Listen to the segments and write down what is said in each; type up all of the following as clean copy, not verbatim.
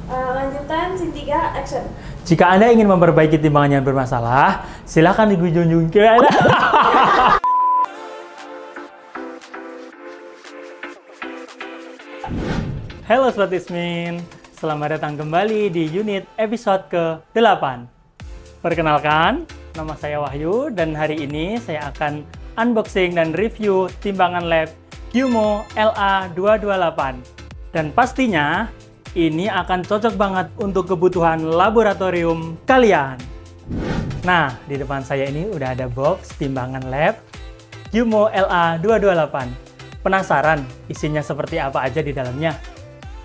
Lanjutan scene 3, action. Jika Anda ingin memperbaiki timbangan yang bermasalah, silakan dijunjung ke Anda. Halo Sobat Ismin, selamat datang kembali di unit episode ke-8. Perkenalkan, nama saya Wahyu dan hari ini saya akan unboxing dan review timbangan lab Gyumo LA228. Dan pastinya ini akan cocok banget untuk kebutuhan laboratorium kalian. Nah, di depan saya ini udah ada box timbangan lab Gyumo LA228. Penasaran isinya seperti apa aja di dalamnya?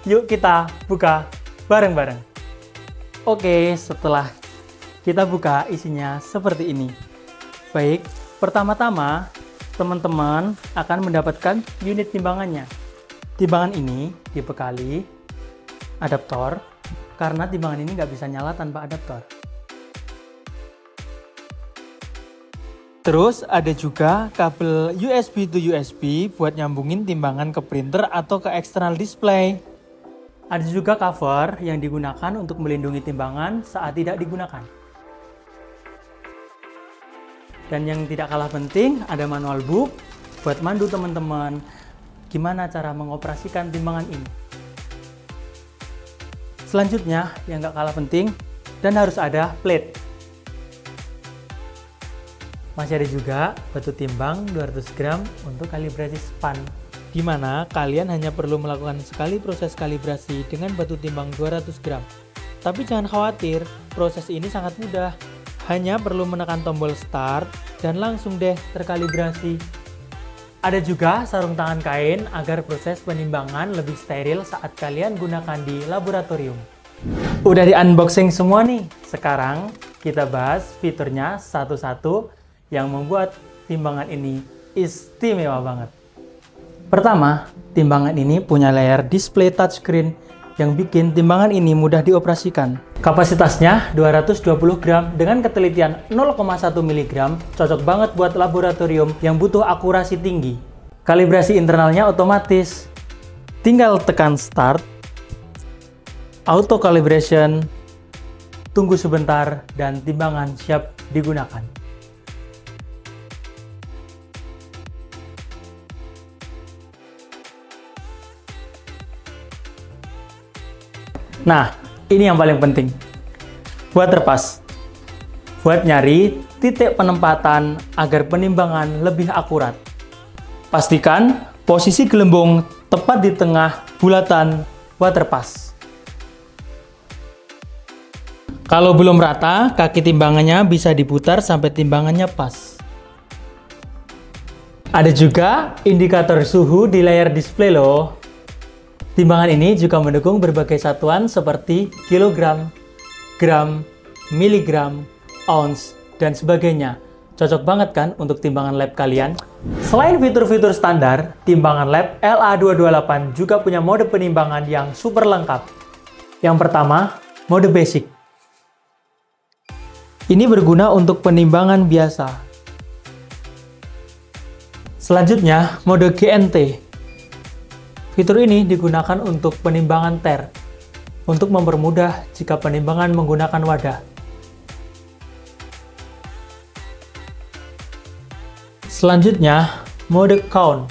Yuk kita buka bareng-bareng. Oke, setelah kita buka isinya seperti ini. Baik, pertama-tama teman-teman akan mendapatkan unit timbangannya. Timbangan ini dibekali adaptor, karena timbangan ini nggak bisa nyala tanpa adaptor. Terus ada juga kabel USB to USB buat nyambungin timbangan ke printer atau ke external display. Ada juga cover yang digunakan untuk melindungi timbangan saat tidak digunakan. Dan yang tidak kalah penting, ada manual book buat mandu teman-teman gimana cara mengoperasikan timbangan ini. Selanjutnya, yang gak kalah penting dan harus ada plate. Masih ada juga batu timbang 200 gram untuk kalibrasi span, di mana kalian hanya perlu melakukan sekali proses kalibrasi dengan batu timbang 200 gram. Tapi jangan khawatir, proses ini sangat mudah. Hanya perlu menekan tombol start dan langsung deh terkalibrasi. Ada juga sarung tangan kain agar proses penimbangan lebih steril saat kalian gunakan di laboratorium. Udah di unboxing semua nih. Sekarang kita bahas fiturnya satu-satu yang membuat timbangan ini istimewa banget. Pertama, timbangan ini punya layar display touchscreen yang bikin timbangan ini mudah dioperasikan. Kapasitasnya 220 gram dengan ketelitian 0,1 mg, cocok banget buat laboratorium yang butuh akurasi tinggi. Kalibrasi internalnya otomatis. Tinggal tekan start, auto calibration, tunggu sebentar, dan timbangan siap digunakan. Nah, ini yang paling penting. Buat terpas. Buat nyari titik penempatan agar penimbangan lebih akurat. Pastikan posisi gelembung tepat di tengah bulatan waterpass. Kalau belum rata, kaki timbangannya bisa diputar sampai timbangannya pas. Ada juga indikator suhu di layar display loh. Timbangan ini juga mendukung berbagai satuan seperti kilogram, gram, miligram, ounce, dan sebagainya. Cocok banget kan untuk timbangan lab kalian? Selain fitur-fitur standar, timbangan lab LA228 juga punya mode penimbangan yang super lengkap. Yang pertama, mode basic. Ini berguna untuk penimbangan biasa. Selanjutnya, mode GNT. Fitur ini digunakan untuk penimbangan TER, untuk mempermudah jika penimbangan menggunakan wadah. Selanjutnya, mode count,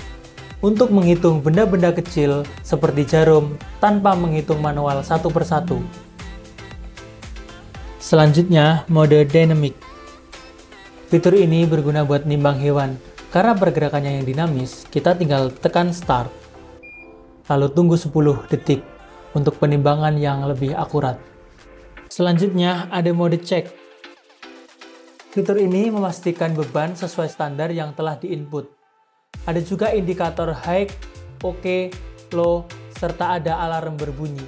untuk menghitung benda-benda kecil seperti jarum tanpa menghitung manual satu persatu. Selanjutnya, mode dynamic. Fitur ini berguna buat nimbang hewan, karena pergerakannya yang dinamis, kita tinggal tekan start. Lalu tunggu 10 detik untuk penimbangan yang lebih akurat. Selanjutnya ada mode check. Fitur ini memastikan beban sesuai standar yang telah diinput. Ada juga indikator high, OK, low, serta ada alarm berbunyi.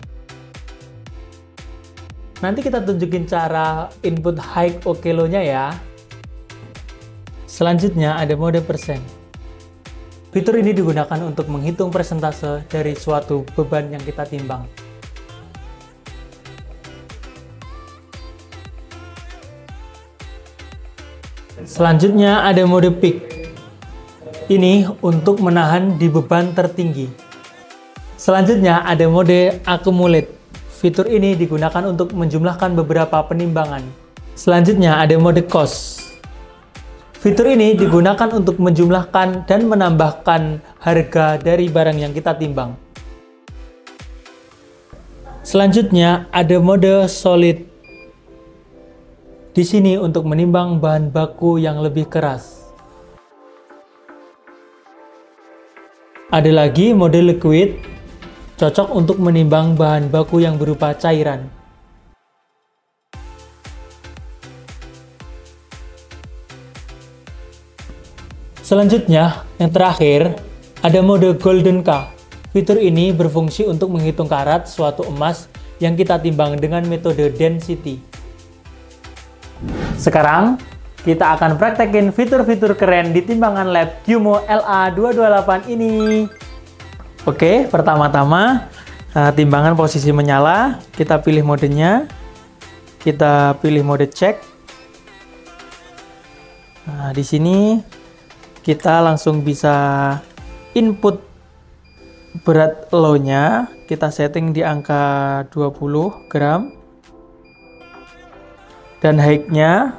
Nanti kita tunjukin cara input high, OK, low-nya ya. Selanjutnya ada mode persen. Fitur ini digunakan untuk menghitung persentase dari suatu beban yang kita timbang. Selanjutnya ada mode peak. Ini untuk menahan di beban tertinggi. Selanjutnya ada mode accumulate. Fitur ini digunakan untuk menjumlahkan beberapa penimbangan. Selanjutnya ada mode cost. Fitur ini digunakan untuk menjumlahkan dan menambahkan harga dari barang yang kita timbang. Selanjutnya ada mode solid. Di sini untuk menimbang bahan baku yang lebih keras. Ada lagi mode liquid, cocok untuk menimbang bahan baku yang berupa cairan. Selanjutnya, yang terakhir, ada mode Golden K. Fitur ini berfungsi untuk menghitung karat suatu emas yang kita timbang dengan metode density. Sekarang, kita akan praktekin fitur-fitur keren di timbangan lab Kyumo LA228 ini. Oke, pertama-tama, timbangan posisi menyala, kita pilih modenya, kita pilih mode cek. Nah, di sini kita langsung bisa input berat low-nya, kita setting di angka 20 gram, dan high-nya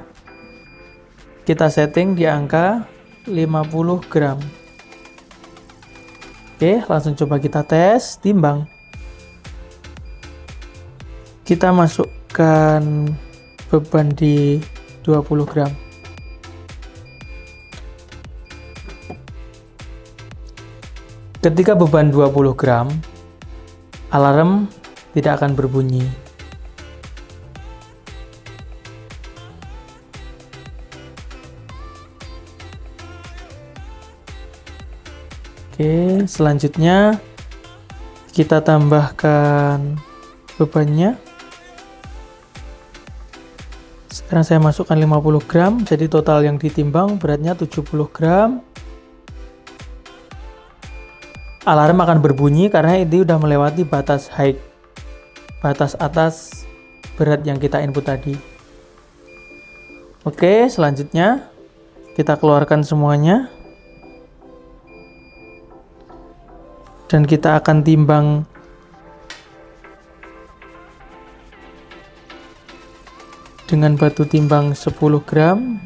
kita setting di angka 50 gram. Oke, langsung coba kita tes, timbang. Kita masukkan beban di 20 gram. Ketika beban 20 gram, alarm tidak akan berbunyi. Oke, selanjutnya kita tambahkan bebannya. Sekarang saya masukkan 50 gram, jadi total yang ditimbang beratnya 70 gram. Alarm akan berbunyi karena itu sudah melewati batas high, batas atas berat yang kita input tadi. Oke, selanjutnya kita keluarkan semuanya. Dan kita akan timbang dengan batu timbang 10 gram.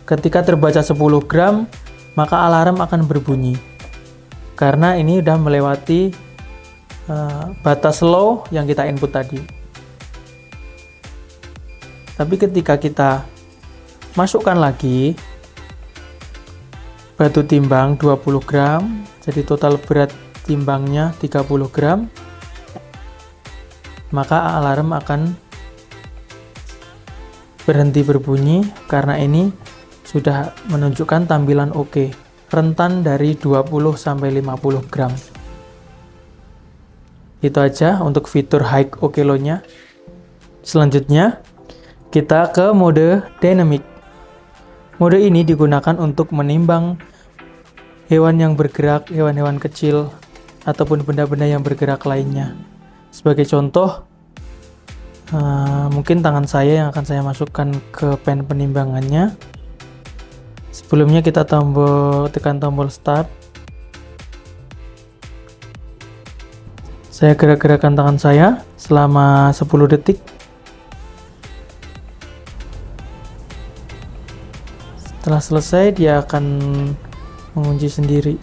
Ketika terbaca 10 gram, maka alarm akan berbunyi. Karena ini sudah melewati batas low yang kita input tadi. Tapi ketika kita masukkan lagi batu timbang 20 gram, jadi total berat timbangnya 30 gram, maka alarm akan berhenti berbunyi karena ini sudah menunjukkan tampilan oke, rentan dari 20-50 gram. Itu aja untuk fitur high oke low-nya. Selanjutnya, kita ke mode dynamic. Mode ini digunakan untuk menimbang hewan yang bergerak, hewan-hewan kecil, ataupun benda-benda yang bergerak lainnya. Sebagai contoh, mungkin tangan saya yang akan saya masukkan ke pen penimbangannya. Sebelumnya kita tekan tombol start. Saya gerak-gerakan tangan saya selama 10 detik. Setelah selesai, dia akan mengunci sendiri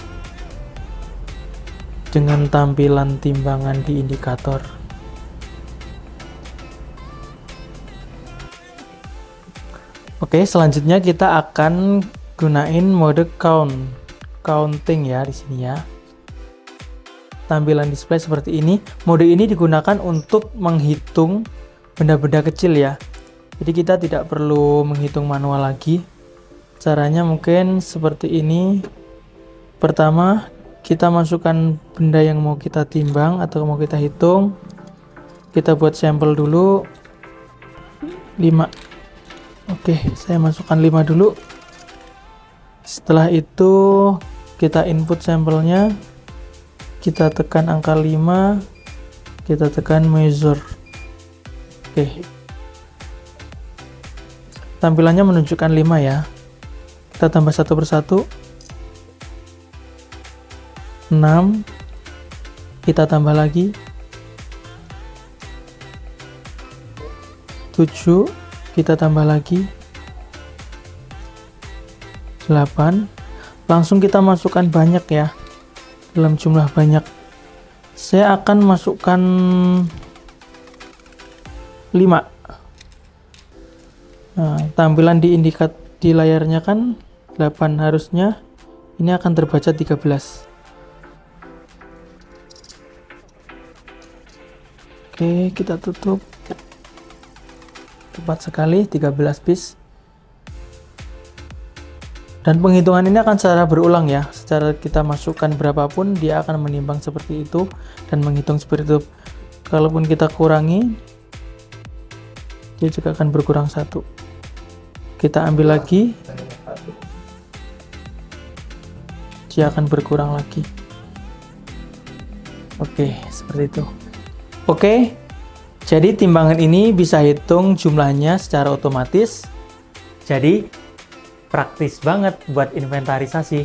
dengan tampilan timbangan di indikator. Oke, selanjutnya kita akan gunain mode counting ya di sini ya. Tampilan display seperti ini. Mode ini digunakan untuk menghitung benda-benda kecil ya. Jadi kita tidak perlu menghitung manual lagi. Caranya mungkin seperti ini. Pertama, kita masukkan benda yang mau kita timbang atau mau kita hitung. Kita buat sampel dulu 5. Oke, saya masukkan 5 dulu. Setelah itu kita input sampelnya, kita tekan angka 5, kita tekan measure. Oke, tampilannya menunjukkan 5 ya. Kita tambah satu persatu. 6, kita tambah lagi. 7, kita tambah lagi. 8. Langsung kita masukkan banyak ya, dalam jumlah banyak. Saya akan masukkan 5. Nah, tampilan di layarnya kan 8, harusnya ini akan terbaca 13. Oke, kita tutup. Tepat sekali 13 piece. Dan penghitungan ini akan secara berulang ya. Secara kita masukkan berapapun, dia akan menimbang seperti itu dan menghitung seperti itu. Kalaupun kita kurangi, dia juga akan berkurang 1. Kita ambil lagi, dia akan berkurang lagi. Oke, seperti itu. Oke, jadi timbangan ini bisa hitung jumlahnya secara otomatis. Jadi praktis banget buat inventarisasi.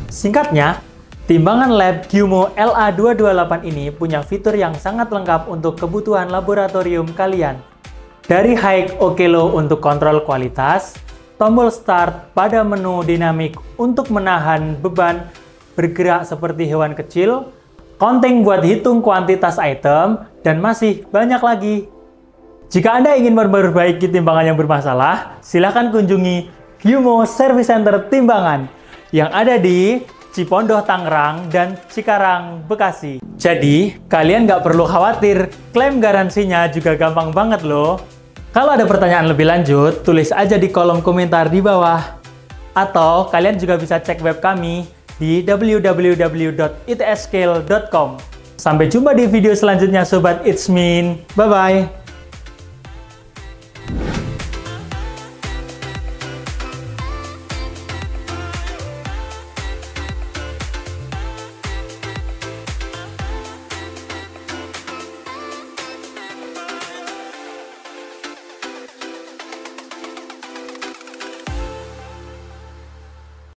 Singkatnya, timbangan lab Gyumo LA228 ini punya fitur yang sangat lengkap untuk kebutuhan laboratorium kalian. Dari high Okelo untuk kontrol kualitas, tombol start pada menu dinamik untuk menahan beban bergerak seperti hewan kecil, counting buat hitung kuantitas item, dan masih banyak lagi. Jika Anda ingin memperbaiki timbangan yang bermasalah, silahkan kunjungi Gyumo Service Center Timbangan yang ada di Cipondoh, Tangerang, dan Cikarang, Bekasi. Jadi, kalian nggak perlu khawatir, klaim garansinya juga gampang banget loh. Kalau ada pertanyaan lebih lanjut, tulis aja di kolom komentar di bawah. Atau kalian juga bisa cek web kami di www.itsscale.com. Sampai jumpa di video selanjutnya Sobat It's Mean. Bye-bye.